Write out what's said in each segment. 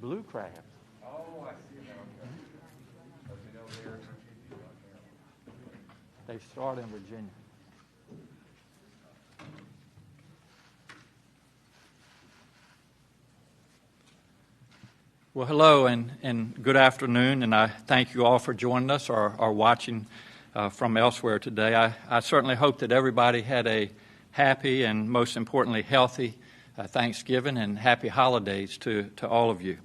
blue crabs. Oh, I see now. Okay. They start in Virginia. Well, hello and good afternoon, and I thank you all for joining us or watching from elsewhere today. I certainly hope that everybody had a happy and, most importantly, healthy Thanksgiving and happy holidays to all of you.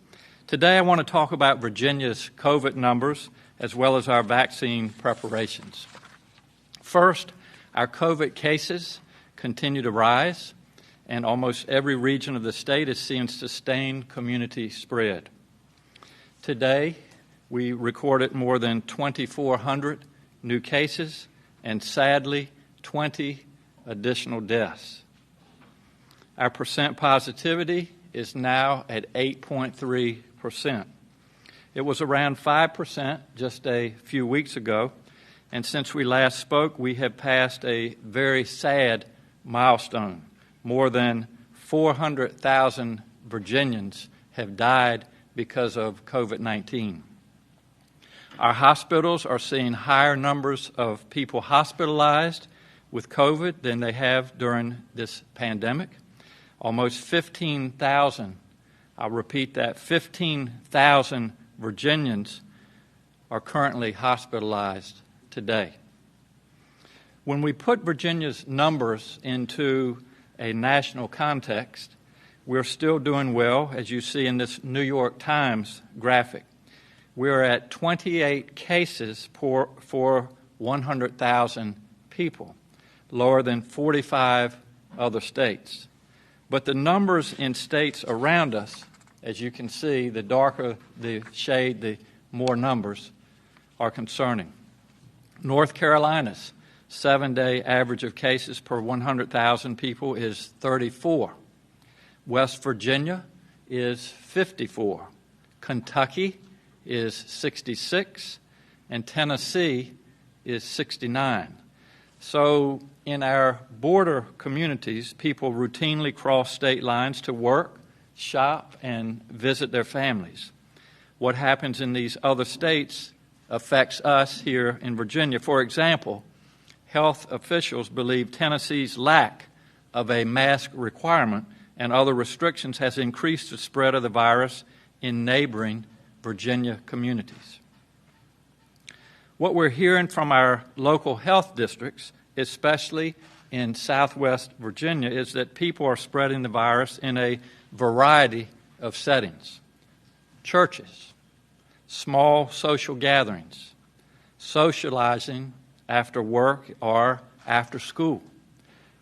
Today I want to talk about Virginia's COVID numbers as well as our vaccine preparations. First, our COVID cases continue to rise, and almost every region of the state is seeing sustained community spread. Today, we recorded more than 2,400 new cases and, sadly, 20 additional deaths. Our percent positivity is now at 8.3%. It was around 5% just a few weeks ago, and since we last spoke, we have passed a very sad milestone. More than 400,000 Virginians have died because of COVID-19. Our hospitals are seeing higher numbers of people hospitalized with COVID than they have during this pandemic. Almost 15,000, I'll repeat that, 15,000 Virginians are currently hospitalized today. When we put Virginia's numbers into a national context, we're still doing well, as you see in this New York Times graphic. We're at 28 cases for 100,000 people, lower than 45 other states. But the numbers in states around us, as you can see, the darker the shade, the more numbers are concerning. North Carolina's 7-day average of cases per 100,000 people is 34. West Virginia is 54. Kentucky is 66. And Tennessee is 69. So in our border communities, people routinely cross state lines to work, shop, and visit their families. What happens in these other states affects us here in Virginia. For example, health officials believe Tennessee's lack of a mask requirement and other restrictions has increased the spread of the virus in neighboring Virginia communities. What we're hearing from our local health districts, especially in Southwest Virginia, is that people are spreading the virus in a variety of settings. Churches, small social gatherings, socializing after work or after school.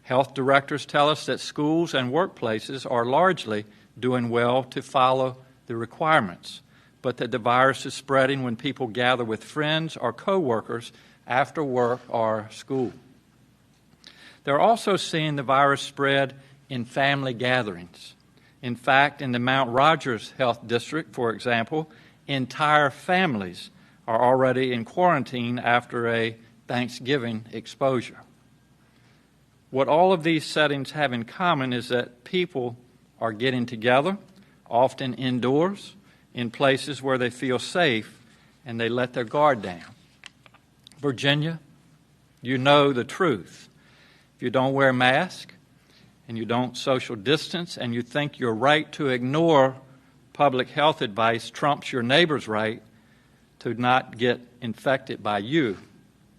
Health directors tell us that schools and workplaces are largely doing well to follow the requirements, but that the virus is spreading when people gather with friends or coworkers after work or school. They're also seeing the virus spread in family gatherings. In fact, in the Mount Rogers Health District, for example, entire families are already in quarantine after a Thanksgiving exposure. What all of these settings have in common is that people are getting together, often indoors, in places where they feel safe, and they let their guard down. Virginia, you know the truth. If you don't wear a mask, and you don't social distance, and you think your right to ignore public health advice trumps your neighbor's right to not get infected by you,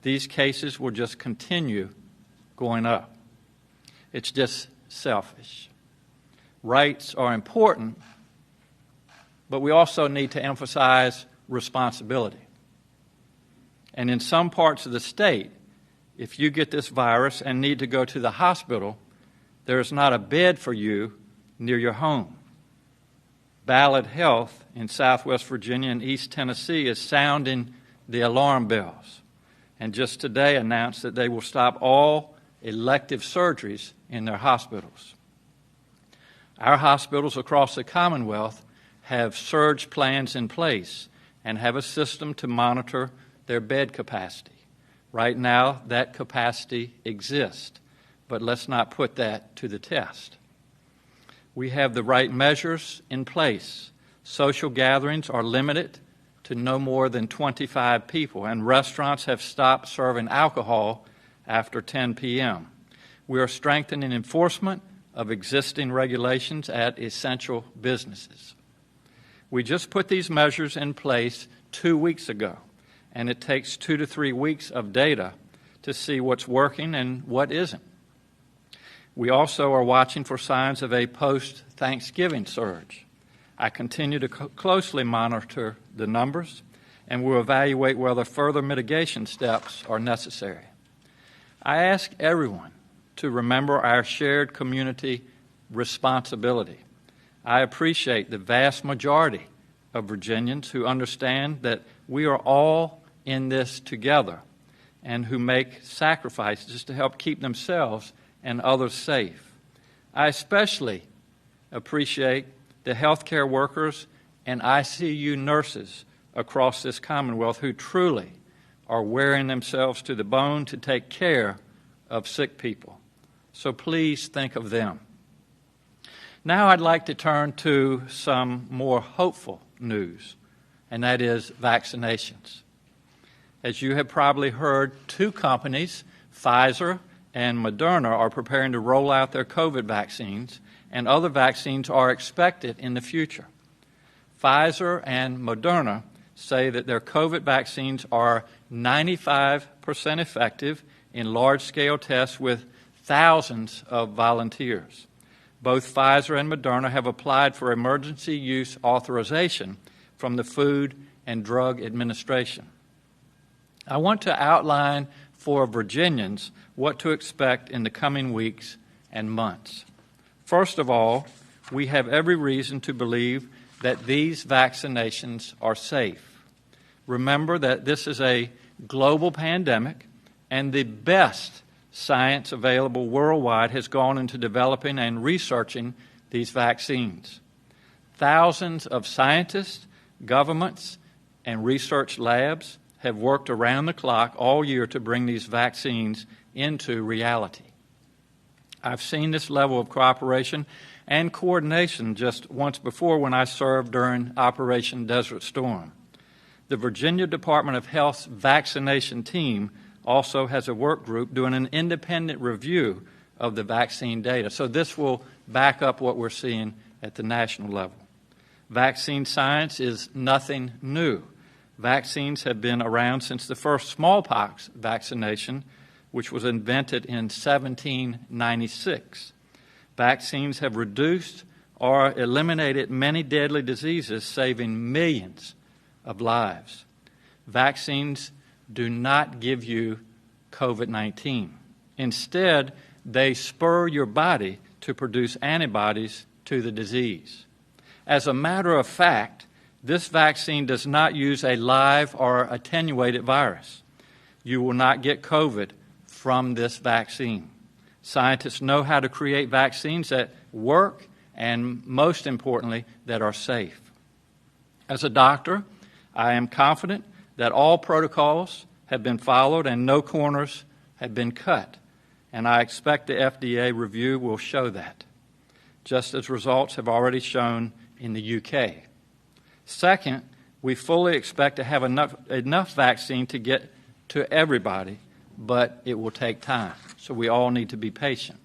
these cases will just continue going up. It's just selfish. Rights are important, but we also need to emphasize responsibility. And in some parts of the state, if you get this virus and need to go to the hospital, there is not a bed for you near your home. Ballad Health in Southwest Virginia and East Tennessee is sounding the alarm bells, and just today announced that they will stop all elective surgeries in their hospitals. Our hospitals across the Commonwealth have surge plans in place and have a system to monitor their bed capacity. Right now, that capacity exists, but let's not put that to the test. We have the right measures in place Social gatherings are limited to no more than 25 people, and restaurants have stopped serving alcohol after 10 p.m. We are strengthening enforcement of existing regulations at essential businesses. We just put these measures in place 2 weeks ago, and it takes 2 to 3 weeks of data to see what's working and what isn't. We also are watching for signs of a post-Thanksgiving surge. I continue to closely monitor the numbers and will evaluate whether further mitigation steps are necessary. I ask everyone to remember our shared community responsibility. I appreciate the vast majority of Virginians who understand that we are all in this together and who make sacrifices to help keep themselves and others safe. I especially appreciate the healthcare workers and ICU nurses across this Commonwealth who truly are wearing themselves to the bone to take care of sick people. So please think of them. Now I'd like to turn to some more hopeful news, and that is vaccinations. As you have probably heard, 2 companies, Pfizer and Moderna, are preparing to roll out their COVID vaccines, and other vaccines are expected in the future. Pfizer and Moderna say that their COVID vaccines are 95% effective in large-scale tests with thousands of volunteers. Both Pfizer and Moderna have applied for emergency use authorization from the Food and Drug Administration. I want to outline for Virginians what to expect in the coming weeks and months. First of all, we have every reason to believe that these vaccinations are safe. Remember that this is a global pandemic, and the best science available worldwide has gone into developing and researching these vaccines. Thousands of scientists, governments, and research labs have worked around the clock all year to bring these vaccines into reality. I've seen this level of cooperation and coordination just once before when I served during Operation Desert Storm. The Virginia Department of Health's vaccination team also has a work group doing an independent review of the vaccine data. So this will back up what we're seeing at the national level. Vaccine science is nothing new. Vaccines have been around since the first smallpox vaccination, which was invented in 1796. Vaccines have reduced or eliminated many deadly diseases, saving millions of lives. Vaccines do not give you COVID-19. Instead, they spur your body to produce antibodies to the disease. As a matter of fact, this vaccine does not use a live or attenuated virus. You will not get COVID from this vaccine. Scientists know how to create vaccines that work and, most importantly, that are safe. As a doctor, I am confident that all protocols have been followed and no corners have been cut, and I expect the FDA review will show that, just as results have already shown in the UK. Second, we fully expect to have enough vaccine to get to everybody, but it will take time, so we all need to be patient.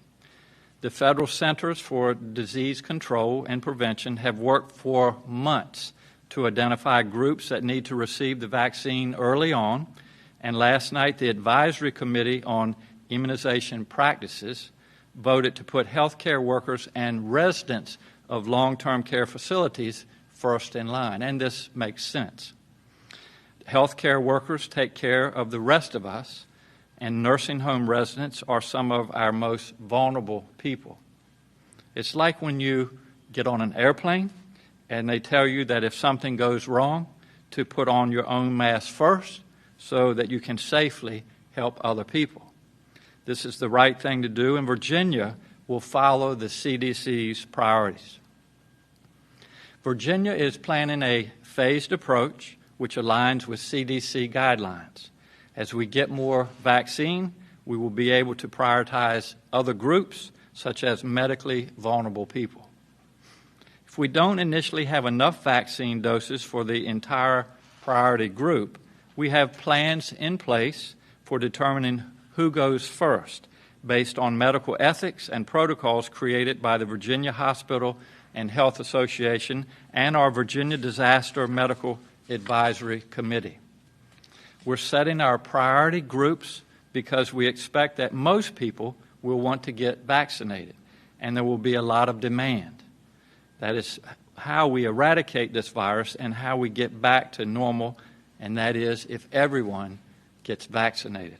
The Federal Centers for Disease Control and Prevention have worked for months to identify groups that need to receive the vaccine early on, and last night the Advisory Committee on Immunization Practices voted to put healthcare workers and residents of long-term care facilities first in line, and this makes sense. Healthcare workers take care of the rest of us, and nursing home residents are some of our most vulnerable people. It's like when you get on an airplane and they tell you that if something goes wrong, to put on your own mask first so that you can safely help other people. This is the right thing to do, and Virginia will follow the CDC's priorities. Virginia is planning a phased approach which aligns with CDC guidelines. As we get more vaccine, we will be able to prioritize other groups, such as medically vulnerable people. If we don't initially have enough vaccine doses for the entire priority group, we have plans in place for determining who goes first based on medical ethics and protocols created by the Virginia Hospital and Health Association and our Virginia Disaster Medical Advisory Committee. We're setting our priority groups because we expect that most people will want to get vaccinated, and there will be a lot of demand. That is how we eradicate this virus and how we get back to normal, and that is if everyone gets vaccinated.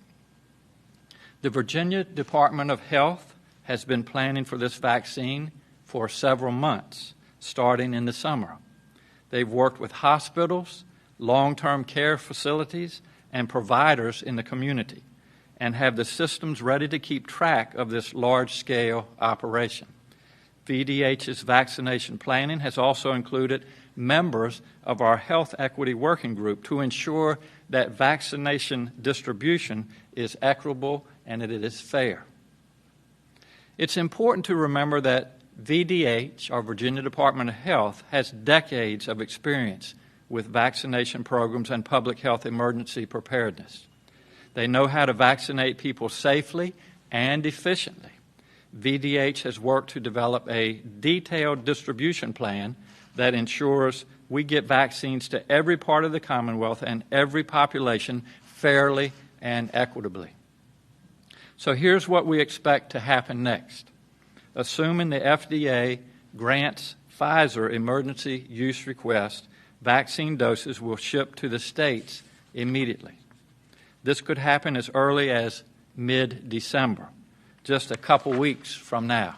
The Virginia Department of Health has been planning for this vaccine for several months, starting in the summer. They've worked with hospitals, long-term care facilities, and providers in the community, and have the systems ready to keep track of this large-scale operation. VDH's vaccination planning has also included members of our Health Equity Working Group to ensure that vaccination distribution is equitable and that it is fair. It's important to remember that VDH, our Virginia Department of Health, has decades of experience with vaccination programs and public health emergency preparedness. They know how to vaccinate people safely and efficiently. VDH has worked to develop a detailed distribution plan that ensures we get vaccines to every part of the Commonwealth and every population fairly and equitably. So here's what we expect to happen next. Assuming the FDA grants Pfizer emergency use request, vaccine doses will ship to the states immediately. This could happen as early as mid-December, just a couple weeks from now.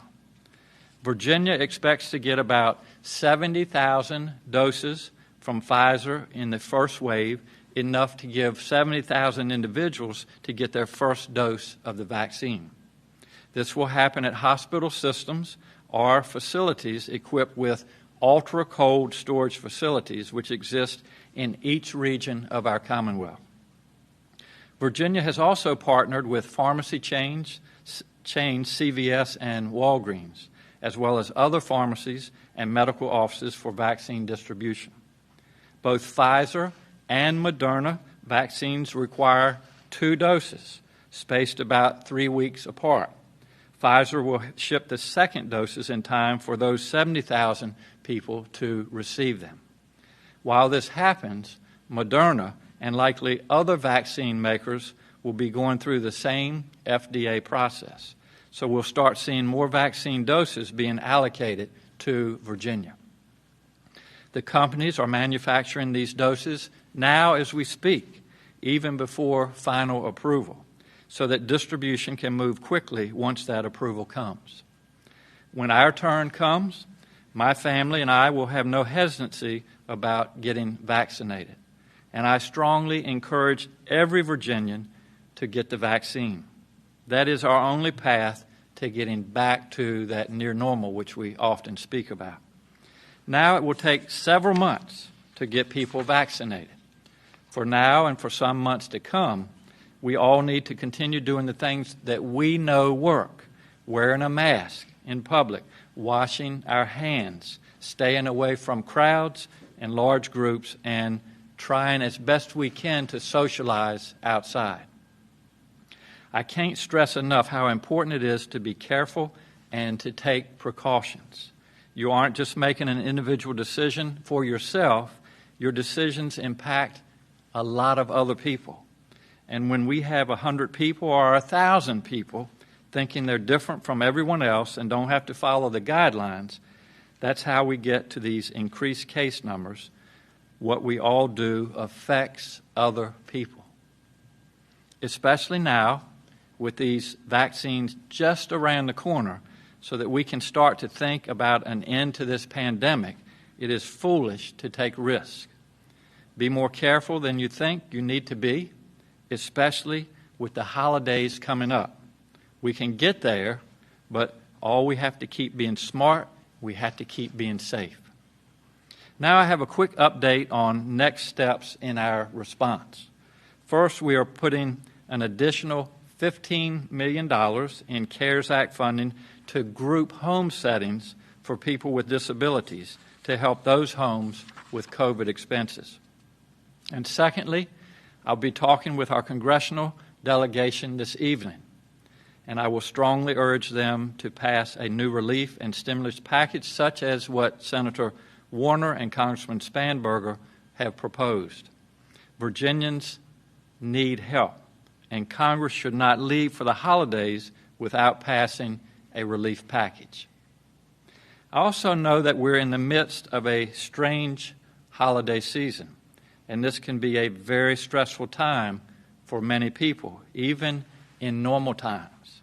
Virginia expects to get about 70,000 doses from Pfizer in the first wave, enough to give 70,000 individuals to get their first dose of the vaccine. This will happen at hospital systems or facilities equipped with ultra-cold storage facilities which exist in each region of our Commonwealth. Virginia has also partnered with pharmacy chains CVS and Walgreens, as well as other pharmacies and medical offices for vaccine distribution. Both Pfizer and Moderna vaccines require 2 doses, spaced about 3 weeks apart. Pfizer will ship the second doses in time for those 70,000 people to receive them. While this happens, Moderna and likely other vaccine makers will be going through the same FDA process. So we'll start seeing more vaccine doses being allocated to Virginia. The companies are manufacturing these doses now as we speak, even before final approval, so that distribution can move quickly once that approval comes. When our turn comes, my family and I will have no hesitancy about getting vaccinated. And I strongly encourage every Virginian to get the vaccine. That is our only path to getting back to that near normal which we often speak about. Now it will take several months to get people vaccinated. For now and for some months to come, we all need to continue doing the things that we know work: wearing a mask in public, washing our hands, staying away from crowds and large groups, and trying as best we can to socialize outside. I can't stress enough how important it is to be careful and to take precautions. You aren't just making an individual decision for yourself. Your decisions impact a lot of other people. And when we have 100 people or 1,000 people thinking they're different from everyone else and don't have to follow the guidelines, that's how we get to these increased case numbers. What we all do affects other people. Especially now, with these vaccines just around the corner, so that we can start to think about an end to this pandemic, it is foolish to take risks. Be more careful than you think you need to be, especially with the holidays coming up. We can get there, but all we have to keep being smart, we have to keep being safe. Now I have a quick update on next steps in our response. First, we are putting an additional $15 million in CARES Act funding to group home settings for people with disabilities to help those homes with COVID expenses. And secondly, I'll be talking with our congressional delegation this evening, and I will strongly urge them to pass a new relief and stimulus package such as what Senator Warner and Congressman Spanberger have proposed. Virginians need help, and Congress should not leave for the holidays without passing a relief package. I also know that we're in the midst of a strange holiday season, and this can be a very stressful time for many people, even in normal times.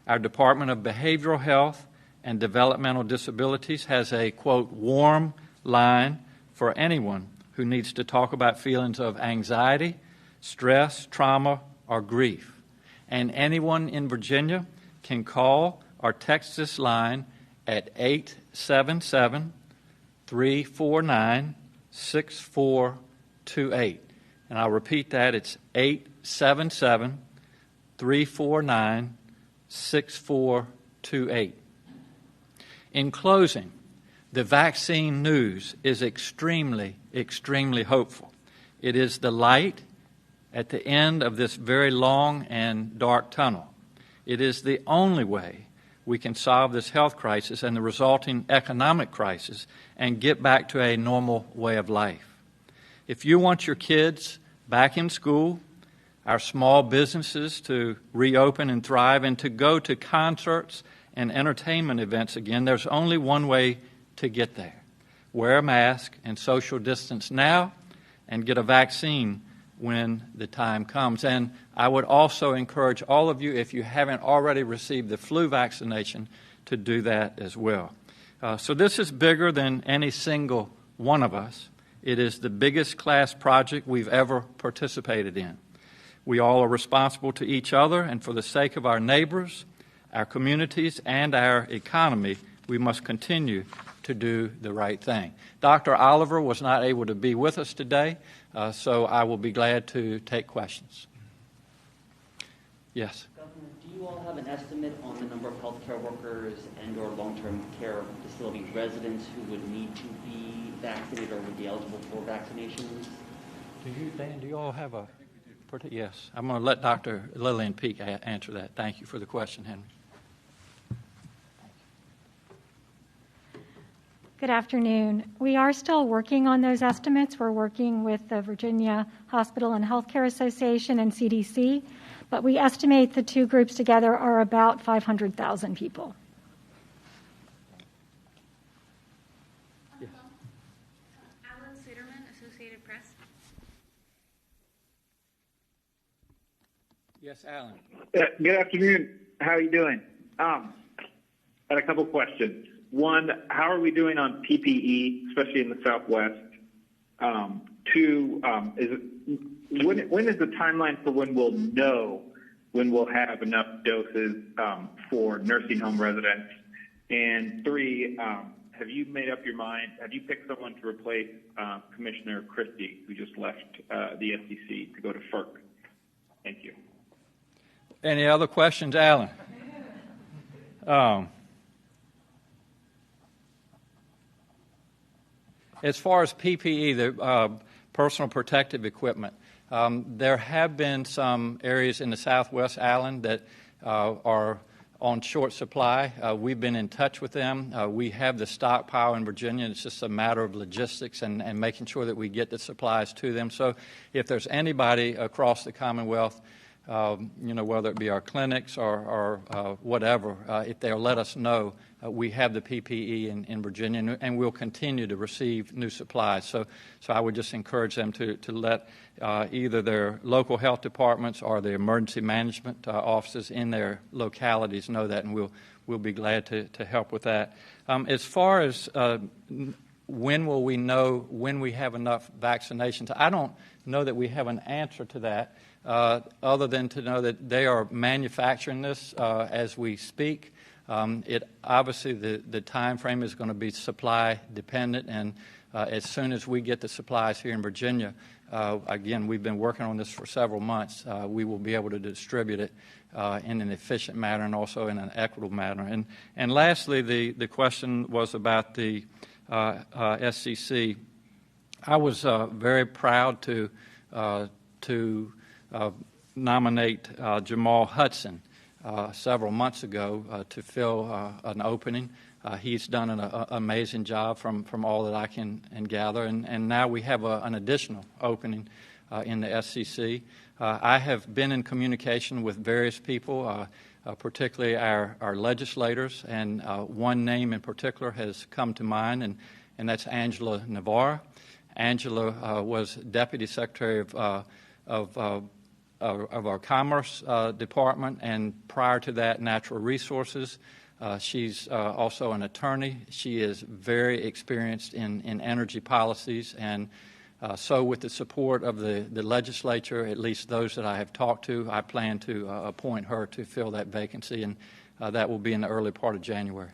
Our Department of Behavioral Health and Developmental Disabilities has a, quote, warm line for anyone who needs to talk about feelings of anxiety, stress, trauma, or grief. And anyone in Virginia can call or text this line at 877-349-6428. And I'll repeat that, it's 877-349-6428. In closing, the vaccine news is extremely, extremely hopeful. It is the light at the end of this very long and dark tunnel. It is the only way we can solve this health crisis and the resulting economic crisis and get back to a normal way of life. If you want your kids back in school, our small businesses to reopen and thrive, and to go to concerts and entertainment events again, there's only one way to get there. Wear a mask and social distance now, and get a vaccine when the time comes. And I would also encourage all of you, if you haven't already received the flu vaccination, to do that as well. So this is bigger than any single one of us. It is the biggest class project we've ever participated in. We all are responsible to each other, and for the sake of our neighbors, our communities, and our economy, we must continue to do the right thing. Dr. Oliver was not able to be with us today, so I will be glad to take questions. Yes? Governor, do you all have an estimate on the number of healthcare workers and or long-term care facility residents who would need to be vaccinated or would be eligible for vaccinations? Dan, do you all have a... Yes. I'm going to let Dr. Lillian Peek answer that. Thank you for the question, Henry. Good afternoon. We are still working on those estimates. We're working with the Virginia Hospital and Healthcare Association and CDC, but we estimate the two groups together are about 500,000 people. Yeah. Alan Suderman, Associated Press. Yes, Alan. Good afternoon. How are you doing? I had a couple questions. One, how are we doing on PPE, especially in the Southwest? Two, when is the timeline for when we'll know when we'll have enough doses for nursing home residents? And three, have you made up your mind? Have you picked someone to replace Commissioner Christie, who just left the SEC to go to FERC? Thank you. Any other questions, Alan? As far as PPE, the personal protective equipment, there have been some areas in the Southwest, Alan, that are on short supply. We've been in touch with them. We have the stockpile in Virginia. It's just a matter of logistics and making sure that we get the supplies to them. So if there's anybody across the Commonwealth, whether it be our clinics or whatever, if they'll let us know, we have the PPE in Virginia, and we'll continue to receive new supplies. So I would just encourage them to let either their local health departments or the emergency management offices in their localities know that, and we'll be glad to help with that. As far as when will we know when we have enough vaccinations, I don't know that we have an answer to that. Other than to know that they are manufacturing this as we speak. It obviously the time frame is going to be supply dependent, and as soon as we get the supplies here in Virginia, again, we've been working on this for several months. We will be able to distribute it in an efficient manner and also in an equitable manner. And lastly, the question was about the SCC. I was very proud to nominate Jamal Hudson several months ago to fill an opening. He's done an amazing job from all that I can gather, and now we have an additional opening in the SCC. I have been in communication with various people, particularly our legislators, and one name in particular has come to mind, and that's Angela Navarre. Angela was Deputy Secretary of our Commerce Department, and prior to that, Natural Resources. She's also an attorney. She is very experienced in energy policies, and so with the support of the legislature, at least those that I have talked to, I plan to appoint her to fill that vacancy, and that will be in the early part of January.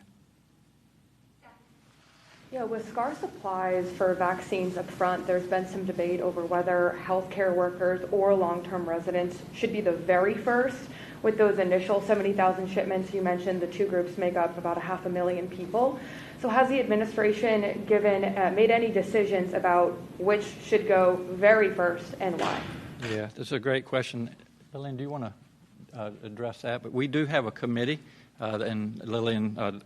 Yeah, with scarce supplies for vaccines up front, there's been some debate over whether healthcare workers or long-term residents should be the very first. With those initial 70,000 shipments you mentioned, the two groups make up about 500,000 people. So has the administration made any decisions about which should go very first and why? Yeah, that's a great question. Lillian, do you want to address that? But we do have a committee, and Lillian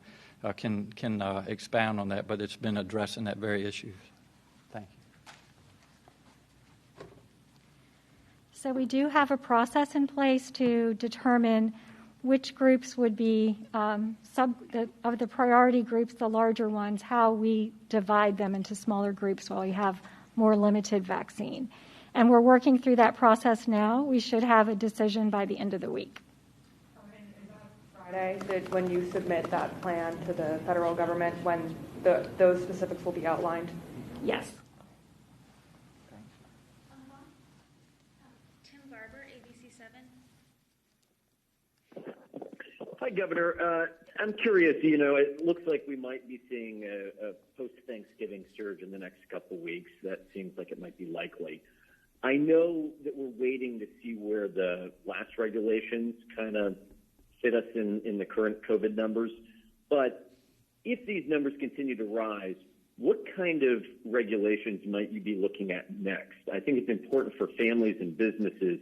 can expound on that, but it's been addressing that very issue. Thank you. So we do have a process in place to determine which groups would be of the priority groups, the larger ones, how we divide them into smaller groups while we have more limited vaccine. And we're working through that process now. We should have a decision by the end of the week. When you submit that plan to the federal government, when those specifics will be outlined? Yes. Tim Barber, ABC7. Hi, Governor. I'm curious, it looks like we might be seeing a post-Thanksgiving surge in the next couple weeks. That seems like it might be likely. I know that we're waiting to see where the last regulations kind of fit us in the current COVID numbers. But if these numbers continue to rise, what kind of regulations might you be looking at next? I think it's important for families and businesses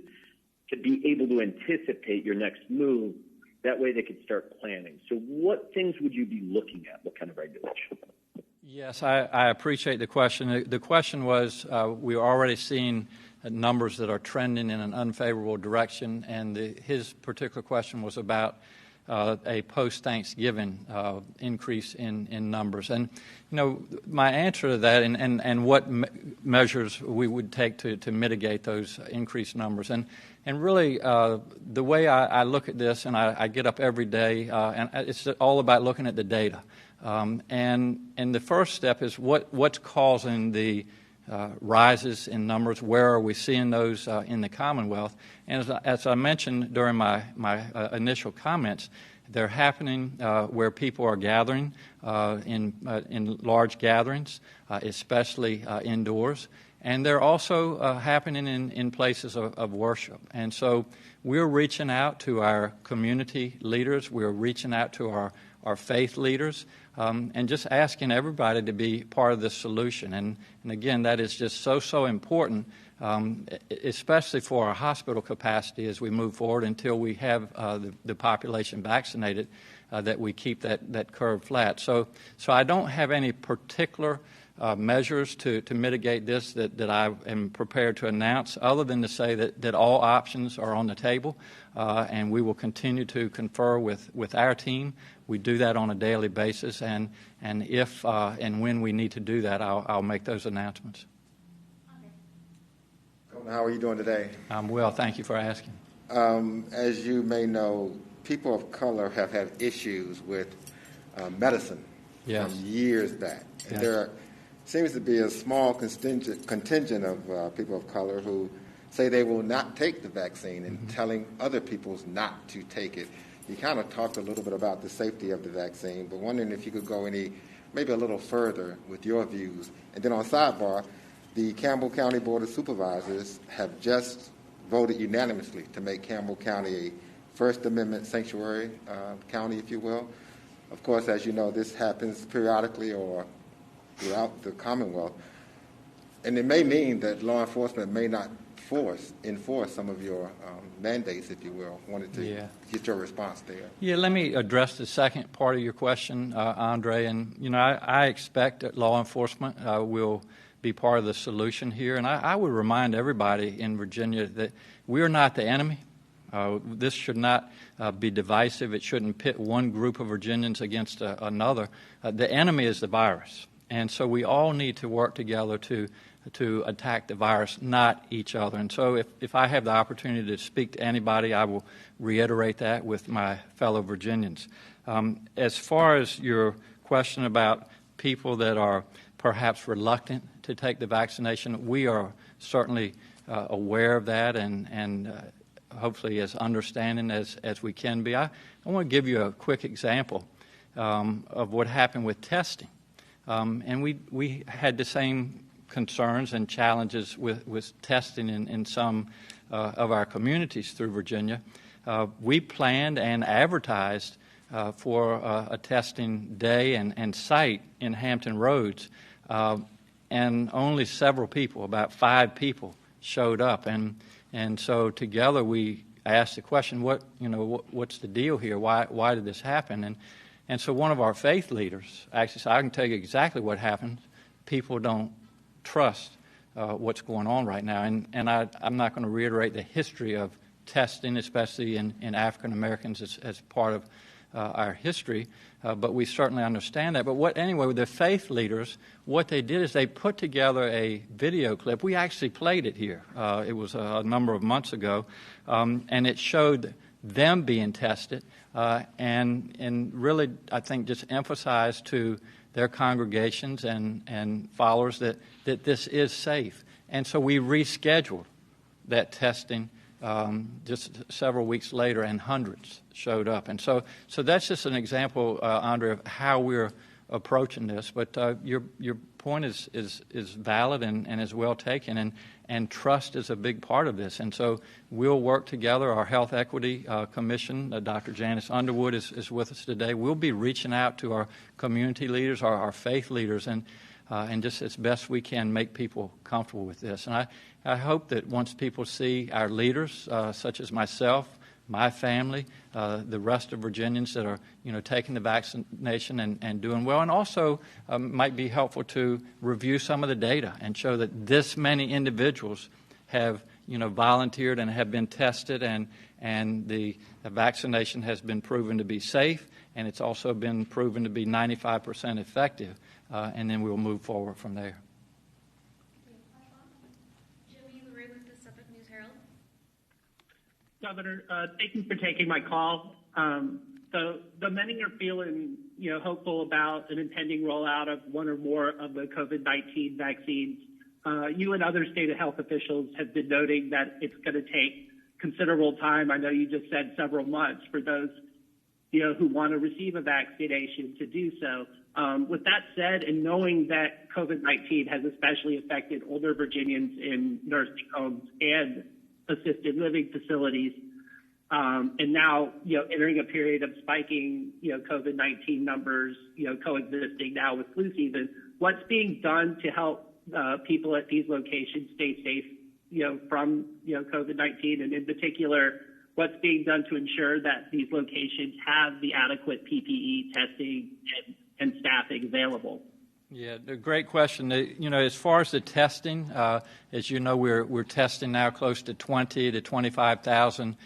to be able to anticipate your next move. That way they could start planning. So what things would you be looking at? What kind of regulation? Yes, I appreciate the question. The question was, we're already seeing numbers that are trending in an unfavorable direction, and his particular question was about a post-Thanksgiving increase in numbers. And, my answer to that and what measures we would take to mitigate those increased numbers. And really, the way I look at this, and I get up every day, and it's all about looking at the data. And the first step is what's causing the rises in numbers. Where are we seeing those in the Commonwealth? And as I mentioned during my initial comments, they're happening where people are gathering in large gatherings, especially indoors. And they're also happening in places of worship. And so we're reaching out to our community leaders. We're reaching out to our faith leaders, and just asking everybody to be part of the solution. And again, that is just so important, especially for our hospital capacity as we move forward until we have the population vaccinated, that we keep that curve flat. So I don't have any particular measures to mitigate this that I am prepared to announce, other than to say that all options are on the table, and we will continue to confer with our team. We do that on a daily basis, and if and when we need to do that, I'll make those announcements. How are you doing today? I'm well. Thank you for asking. As you may know, people of color have had issues with medicine from years back. And there seems to be a small contingent of people of color who say they will not take the vaccine and telling other people not to take it. You kind of talked a little bit about the safety of the vaccine, but wondering if you could go maybe a little further with your views. And then on sidebar, the Campbell County Board of Supervisors have just voted unanimously to make Campbell County a First Amendment sanctuary county, if you will. Of course, as you know, this happens periodically or throughout the Commonwealth. And it may mean that law enforcement may not enforce some of your mandates, if you will. Wanted to get your response there. Yeah, let me address the second part of your question, Andre. And, I expect that law enforcement will be part of the solution here. And I would remind everybody in Virginia that we are not the enemy. This should not be divisive. It shouldn't pit one group of Virginians against another. The enemy is the virus. And so we all need to work together to attack the virus, not each other. And so if I have the opportunity to speak to anybody, I will reiterate that with my fellow Virginians. As far as your question about people that are perhaps reluctant to take the vaccination, we are certainly aware of that and hopefully as understanding as we can be. I want to give you a quick example of what happened with testing. And we had the same concerns and challenges with testing in some of our communities through Virginia. We planned and advertised for a testing day and site in Hampton Roads, and only several people, about 5 people, showed up. And so together we asked the question, what's the deal here? Why did this happen? And so one of our faith leaders actually said, I can tell you exactly what happened. People don't trust what's going on right now. And I'm not going to reiterate the history of testing, especially in African Americans as part of our history, but we certainly understand that. But anyway, the faith leaders, what they did is they put together a video clip. We actually played it here. It was a number of months ago, and it showed them being tested, and really, I think, just emphasized to their congregations and followers that this is safe. And so we rescheduled that testing just several weeks later, and hundreds showed up. And so that's just an example, Andre, of how we're approaching this. But your point is valid and is well taken, and trust is a big part of this. And so we'll work together. Our Health Equity Commission, Dr. Janice Underwood is with us today. We'll be reaching out to our community leaders, our faith leaders, and just as best we can make people comfortable with this. And I hope that once people see our leaders, such as myself, my family, the rest of Virginians that are, taking the vaccination and doing well, and also might be helpful to review some of the data and show that this many individuals have, volunteered and have been tested, and the vaccination has been proven to be safe, and it's also been proven to be 95% effective, and then we'll move forward from there. Governor, thank you for taking my call. So many are feeling, hopeful about an impending rollout of one or more of the COVID-19 vaccines. You and other state health officials have been noting that it's going to take considerable time. I know you just said several months for those, who want to receive a vaccination to do so. With that said, and knowing that COVID-19 has especially affected older Virginians in nursing homes and assisted living facilities, and now, entering a period of spiking, COVID-19 numbers, coexisting now with flu season, what's being done to help people at these locations stay safe, from, COVID-19, and in particular, what's being done to ensure that these locations have the adequate PPE testing and staffing available? Yeah, a great question. As far as the testing, as you know, we're testing now close to 20 to 25,000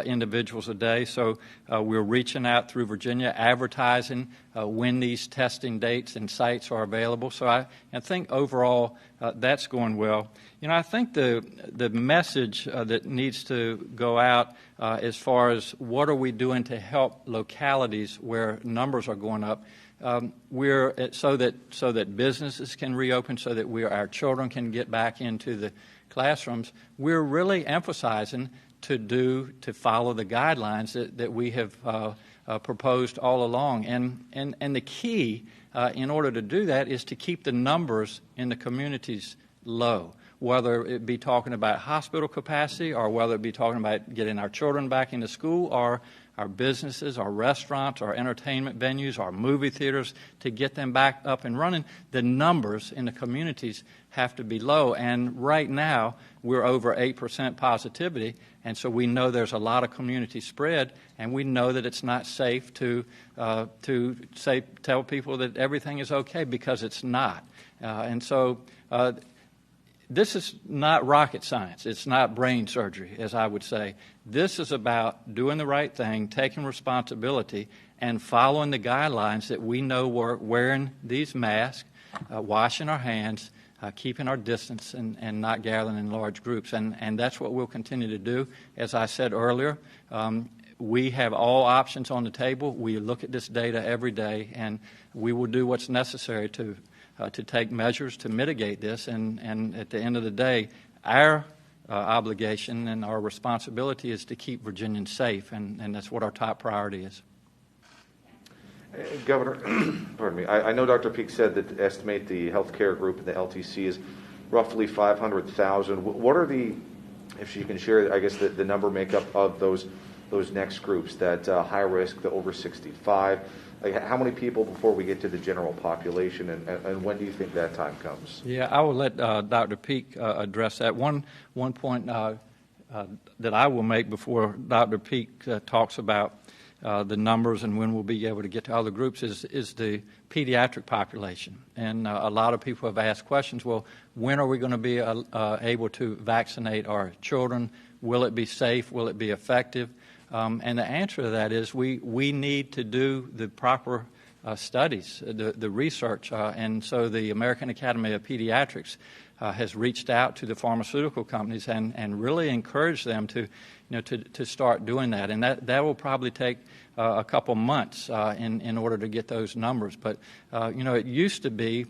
individuals a day. So we're reaching out through Virginia, advertising when these testing dates and sites are available. So I think overall that's going well. I think the message that needs to go out as far as what are we doing to help localities where numbers are going up. We're so that businesses can reopen, so that our children can get back into the classrooms. We're really emphasizing to follow the guidelines that we have proposed all along, and the key in order to do that is to keep the numbers in the communities low, whether it be talking about hospital capacity or whether it be talking about getting our children back into school or our businesses, our restaurants, our entertainment venues, our movie theaters, to get them back up and running. The numbers in the communities have to be low. And right now, we're over 8% positivity, and so we know there's a lot of community spread, and we know that it's not safe to tell people that everything is okay, because it's not. This is not rocket science. It's not brain surgery, as I would say. This is about doing the right thing, taking responsibility, and following the guidelines that we know work, wearing these masks, washing our hands, keeping our distance, and not gathering in large groups. And that's what we'll continue to do. As I said earlier, we have all options on the table. We look at this data every day, and we will do what's necessary to take measures to mitigate this. And at the end of the day, our obligation and our responsibility is to keep Virginians safe, and that's what our top priority is. Governor, pardon me, I know Dr. Peake said that estimate the healthcare group in the LTC is roughly 500,000. What are the, if you can share, I guess, the number makeup of those next groups, that high risk, the over 65? Like, how many people before we get to the general population, and when do you think that time comes? Yeah, I will let Dr. Peake address that. One point that I will make before Dr. Peake talks about the numbers and when we'll be able to get to other groups is the pediatric population. And a lot of people have asked questions, well, when are we going to be able to vaccinate our children? Will it be safe? Will it be effective? And the answer to that is we need to do the proper studies, the research. And so the American Academy of Pediatrics has reached out to the pharmaceutical companies and really encouraged them to start doing that. And that will probably take a couple months in order to get those numbers. But, it used to be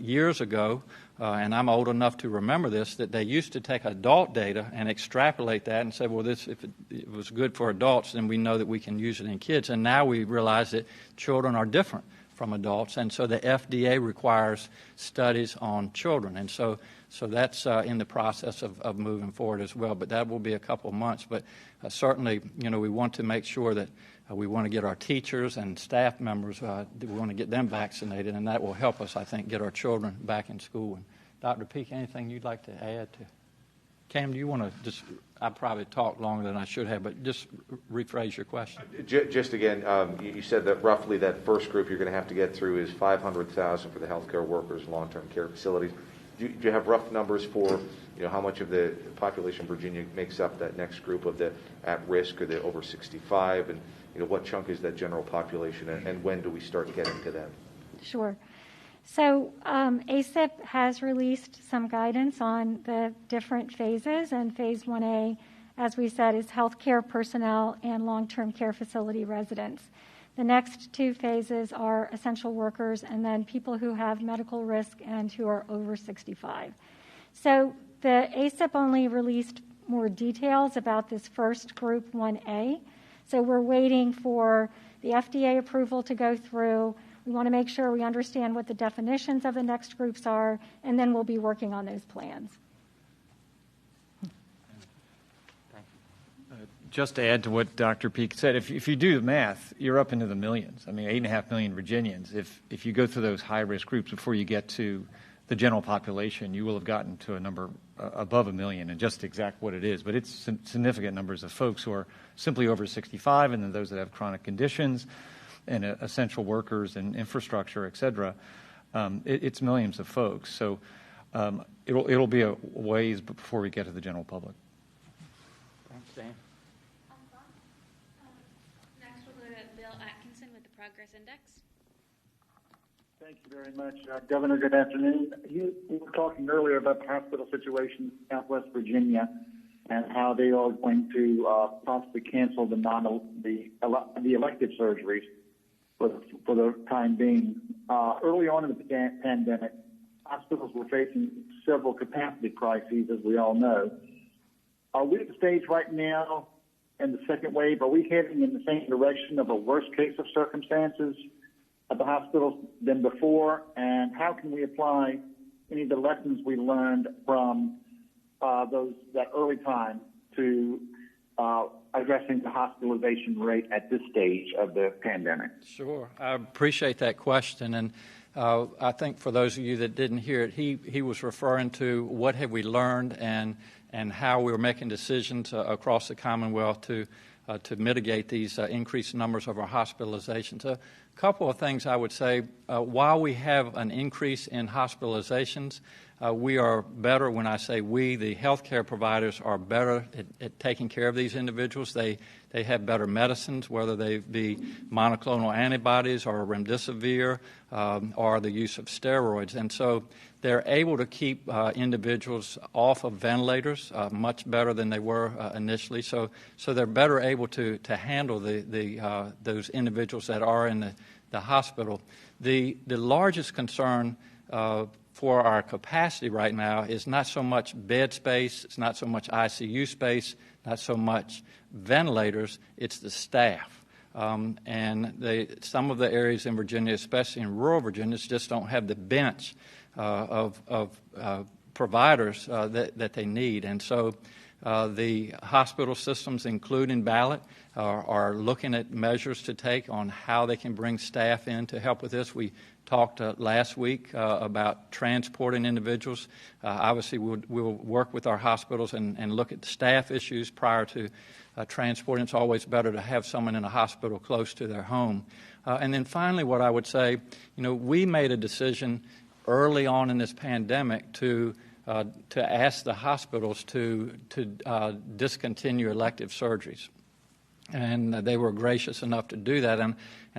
years ago, and I'm old enough to remember this, that they used to take adult data and extrapolate that and say, well, if it was good for adults, then we know that we can use it in kids. And now we realize that children are different from adults, and so the FDA requires studies on children. And so that's in the process of moving forward as well. But that will be a couple of months. But certainly, we want to make sure that we want to get our teachers and staff members, we want to get them vaccinated, and that will help us, I think, get our children back in school. And Dr. Peake, anything you'd like to add to? Cam, do you want to just, I probably talked longer than I should have, but just rephrase your question. Just again, you said that roughly that first group you're going to have to get through is 500,000 for the healthcare workers, long-term care facilities. Do you have rough numbers for how much of the population of Virginia makes up that next group of the at-risk or the over 65, and what chunk is that general population, and when do we start getting to them? Sure. So ACIP has released some guidance on the different phases, and phase 1A, as we said, is healthcare personnel and long-term care facility residents. The next two phases are essential workers and then people who have medical risk and who are over 65. So the ACIP only released more details about this first group 1A. So we're waiting for the FDA approval to go through. We want to make sure we understand what the definitions of the next groups are, and then we'll be working on those plans. Just to add to what Dr. Peake said, if you do the math, you're up into the millions. I mean, 8.5 million Virginians. If you go through those high-risk groups before you get to the general population, you will have gotten to a number above 1 million, and just exact what it is. But it's significant numbers of folks who are simply over 65, and then those that have chronic conditions, and essential workers and infrastructure, et cetera. It's millions of folks. So it'll be a ways before we get to the general public. Thanks, Dan. Next, we'll go to Bill Atkinson with the Progress Index. Thank you very much. Governor, good afternoon. You were talking earlier about the hospital situation in Southwest Virginia and how they are going to possibly cancel the elective surgeries for the time being. Early on in the pandemic, hospitals were facing several capacity crises, as we all know. Are we at the stage right now in the second wave? Are we heading in the same direction of a worst case of circumstances at the hospitals than before? And how can we apply any of the lessons we learned from that early time to addressing the hospitalization rate at this stage of the pandemic? Sure. I appreciate that question. And I think for those of you that didn't hear it, he was referring to what have we learned and how we were making decisions across the Commonwealth to mitigate these increased numbers of our hospitalizations. A couple of things I would say. While we have an increase in hospitalizations, we are better. When I say we, the healthcare providers are better at taking care of these individuals. They have better medicines, whether they be monoclonal antibodies or remdesivir or the use of steroids. And so they're able to keep individuals off of ventilators much better than they were initially. So they're better able to handle those individuals that are in the hospital. The largest concern for our capacity right now is not so much bed space, it's not so much ICU space, not so much ventilators, it's the staff. And some of the areas in Virginia, especially in rural Virginia, just don't have the bench of providers that they need. And so the hospital systems, including Ballot, are looking at measures to take on how they can bring staff in to help with this. We talked last week about transporting individuals. Obviously, we'll work with our hospitals and look at staff issues prior to transporting. It's always better to have someone in a hospital close to their home. And then finally, what I would say, we made a decision early on in this pandemic to ask the hospitals to discontinue elective surgeries. And they were gracious enough to do that, and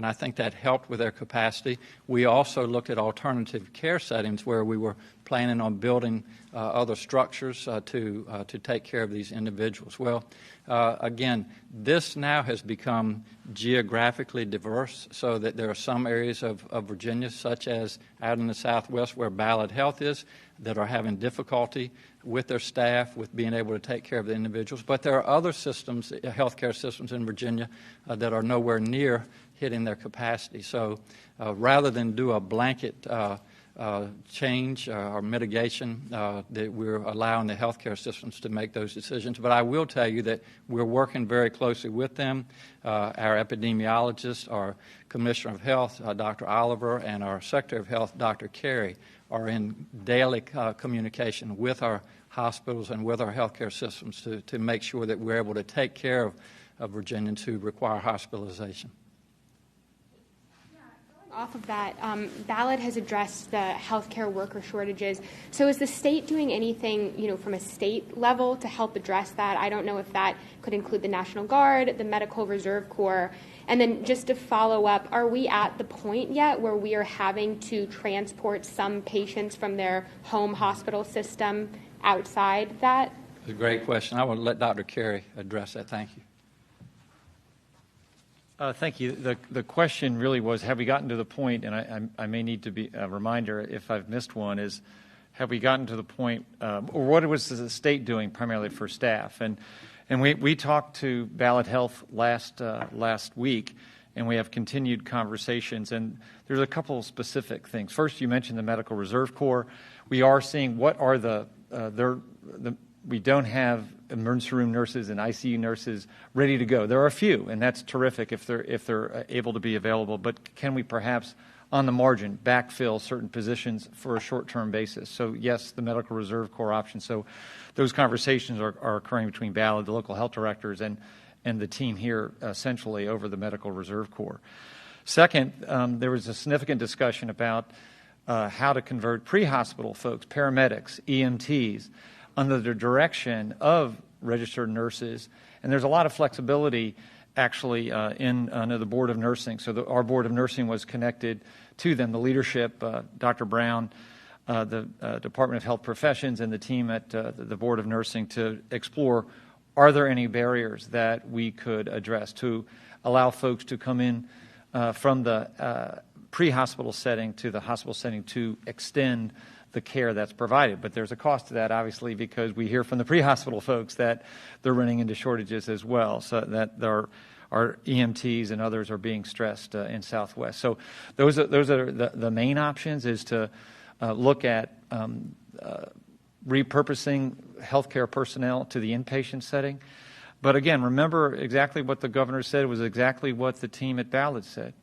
I think that helped with their capacity. We also looked at alternative care settings where we were planning on building other structures to take care of these individuals. Well, again, this now has become geographically diverse, so that there are some areas of Virginia, such as out in the Southwest where Ballad Health is, that are having difficulty with their staff, with being able to take care of the individuals. But there are other systems, healthcare systems in Virginia, that are nowhere near hitting their capacity. So rather than do a blanket change or mitigation, that we're allowing the healthcare systems to make those decisions. But I will tell you that we're working very closely with them. Our epidemiologist, our Commissioner of Health, Dr. Oliver, and our Secretary of Health, Dr. Carey, are in daily communication with our hospitals and with our healthcare systems to make sure that we're able to take care of Virginians who require hospitalization. Off of that, Ballad has addressed the healthcare worker shortages. So is the state doing anything, from a state level to help address that? I don't know if that could include the National Guard, the Medical Reserve Corps. And then just to follow up, are we at the point yet where we are having to transport some patients from their home hospital system outside that? It's a great question. I will let Dr. Carey address that. Thank you. Thank you. The question really was, have we gotten to the point, and I may need to be a reminder if I've missed one, is have we gotten to the point, or what was the state doing primarily for staff? And we talked to Ballad Health last week, and we have continued conversations, and there's a couple of specific things. First, you mentioned the Medical Reserve Corps. We are seeing what are we don't have emergency room nurses and ICU nurses ready to go. There are a few, and that's terrific if they're able to be available. But can we perhaps, on the margin, backfill certain positions for a short-term basis? So yes, the Medical Reserve Corps option. So those conversations are occurring between Ballad, the local health directors, and the team here essentially over the Medical Reserve Corps. Second, there was a significant discussion about how to convert pre-hospital folks, paramedics, EMTs, under the direction of registered nurses. And there's a lot of flexibility actually under the Board of Nursing. So our Board of Nursing was connected to them, the leadership, Dr. Brown, the Department of Health Professions, and the team at the Board of Nursing to explore, are there any barriers that we could address to allow folks to come in from the pre-hospital setting to the hospital setting to extend the care that's provided. But there's a cost to that, obviously, because we hear from the pre-hospital folks that they're running into shortages as well, so that our EMTs and others are being stressed in Southwest. So those are the main options, is to look at repurposing healthcare personnel to the inpatient setting. But again, remember exactly what the governor said was exactly what the team at Ballard said.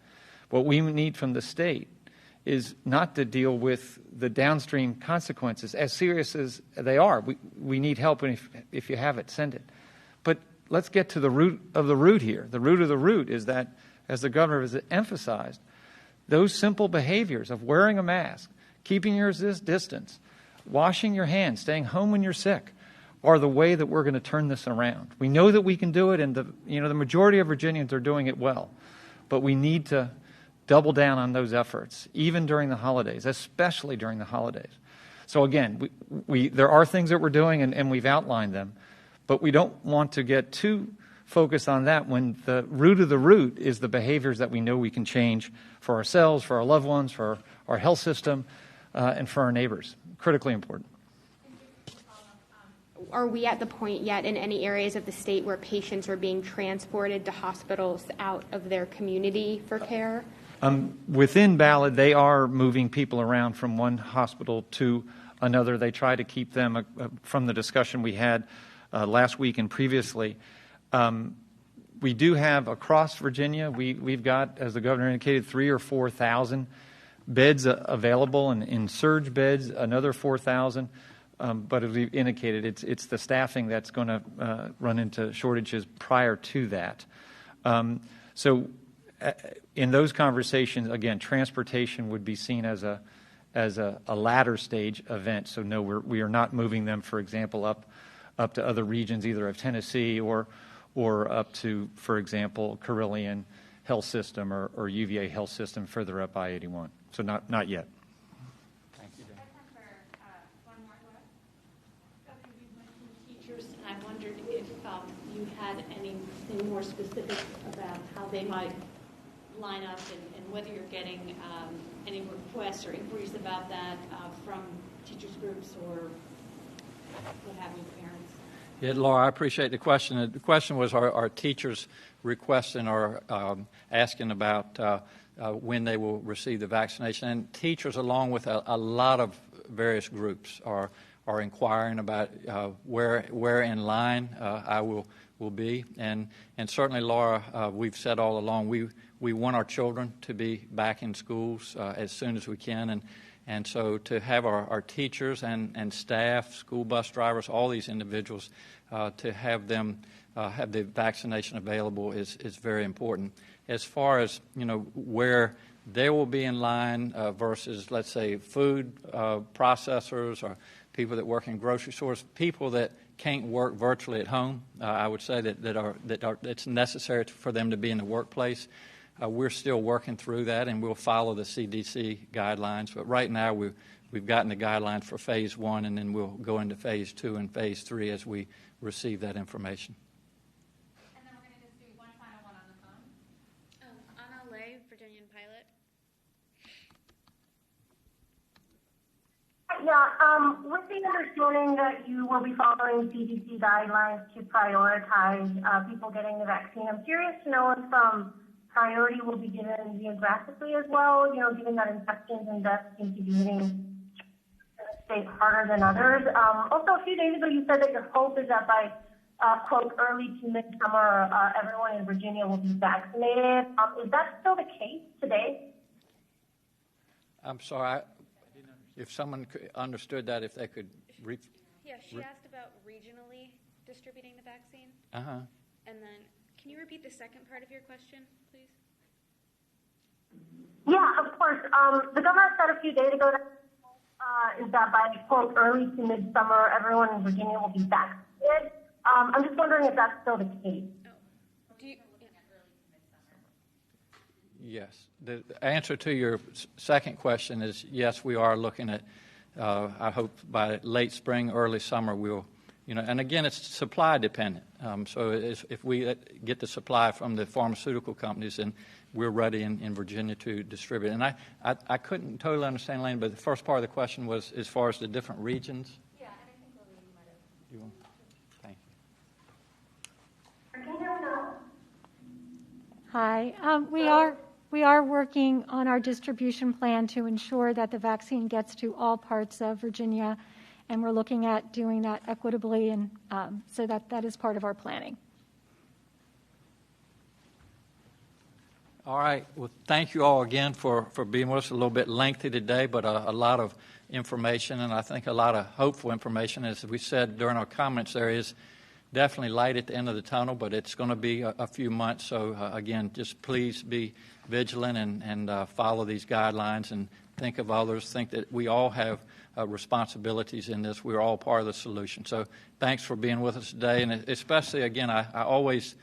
What we need from the state is not to deal with the downstream consequences, as serious as they are. We need help, and if you have it, send it. But let's get to the root of the root here. The root of the root is that, as the governor has emphasized, those simple behaviors of wearing a mask, keeping your distance, washing your hands, staying home when you're sick, are the way that we're going to turn this around. We know that we can do it, and the majority of Virginians are doing it well. But we need to double down on those efforts, even during the holidays, especially during the holidays. So again, there are things that we're doing, and we've outlined them, but we don't want to get too focused on that when the root of the root is the behaviors that we know we can change for ourselves, for our loved ones, for our health system, and for our neighbors. Critically important. Are we at the point yet in any areas of the state where patients are being transported to hospitals out of their community for care? Within Ballard, they are moving people around from one hospital to another. They try to keep them, from the discussion we had last week and previously. We do have across Virginia, we've got, as the governor indicated, 3,000 or 4,000 beds available, and in surge beds, another 4,000. But as we've indicated, it's the staffing that's going to run into shortages prior to that. So in those conversations, again, transportation would be seen as a latter stage event. So no, we are not moving them, for example, up to other regions, either of Tennessee or up to, for example, Carilion Health System or UVA Health System further up I-81. So not yet. Thank you, Dan. One more left. You mentioned teachers, and I wondered if you had anything more specific about how they might line up and whether you're getting any requests or inquiries about that from teachers groups or what have you, parents. Yeah, Laura, I appreciate the question. The question was, are teachers requesting or asking about when they will receive the vaccination? And teachers, along with a lot of various groups, are inquiring about where in line I will be. And certainly, Laura, we've said all along, we want our children to be back in schools as soon as we can. And so to have our teachers and staff, school bus drivers, all these individuals, to have them have the vaccination available is very important. As far as, where they will be in line versus, let's say, food processors or people that work in grocery stores, people that can't work virtually at home, I would say that it's necessary for them to be in the workplace. We're still working through that, and we'll follow the CDC guidelines. But right now, we've gotten the guidelines for Phase 1, and then we'll go into Phase 2 and Phase 3 as we receive that information. And then we're going to just do one final one on the phone. Anna Lay, Virginian pilot. Yeah, with the understanding that you will be following CDC guidelines to prioritize people getting the vaccine, I'm curious to know if priority will be given geographically as well, given that infections and deaths seem to be hitting the state harder than others. Also, a few days ago, you said that your hope is that by, quote, early to midsummer, everyone in Virginia will be vaccinated. Is that still the case today? I'm sorry. If someone understood that, if they could... Yeah, she asked about regionally distributing the vaccine. Uh-huh. And then, can you repeat the second part of your question, please? Yeah, of course. The governor said a few days ago that is that by, quote, early to midsummer, everyone in Virginia will be vaccinated. I'm just wondering if that's still the case. Yes. The answer to your second question is yes, we are looking at, I hope by late spring, early summer, we'll, and again, it's supply dependent. So if we get the supply from the pharmaceutical companies, then we're ready in Virginia to distribute. And I couldn't totally understand, Lane, but the first part of the question was as far as the different regions. Yeah, and I think Lily might have. You want? Thank you. Hi. We are. We are working on our distribution plan to ensure that the vaccine gets to all parts of Virginia, and we're looking at doing that equitably, and so that is part of our planning. All right. Well, thank you all again for being with us. A little bit lengthy today, but a lot of information, and I think a lot of hopeful information. As we said during our comments, there is definitely light at the end of the tunnel, but it's going to be a few months. So, again, just please be vigilant and follow these guidelines and think of others. Think that we all have responsibilities in this. We're all part of the solution. So thanks for being with us today. And especially, again, I always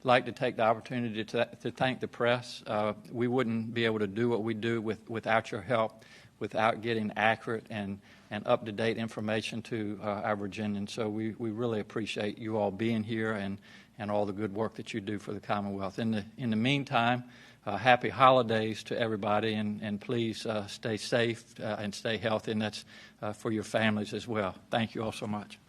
like to take the opportunity to thank the press. We wouldn't be able to do what we do without your help, without getting accurate and up-to-date information to our Virginians. So we really appreciate you all being here and all the good work that you do for the Commonwealth. In the meantime, happy holidays to everybody, and please stay safe and stay healthy, and that's for your families as well. Thank you all so much.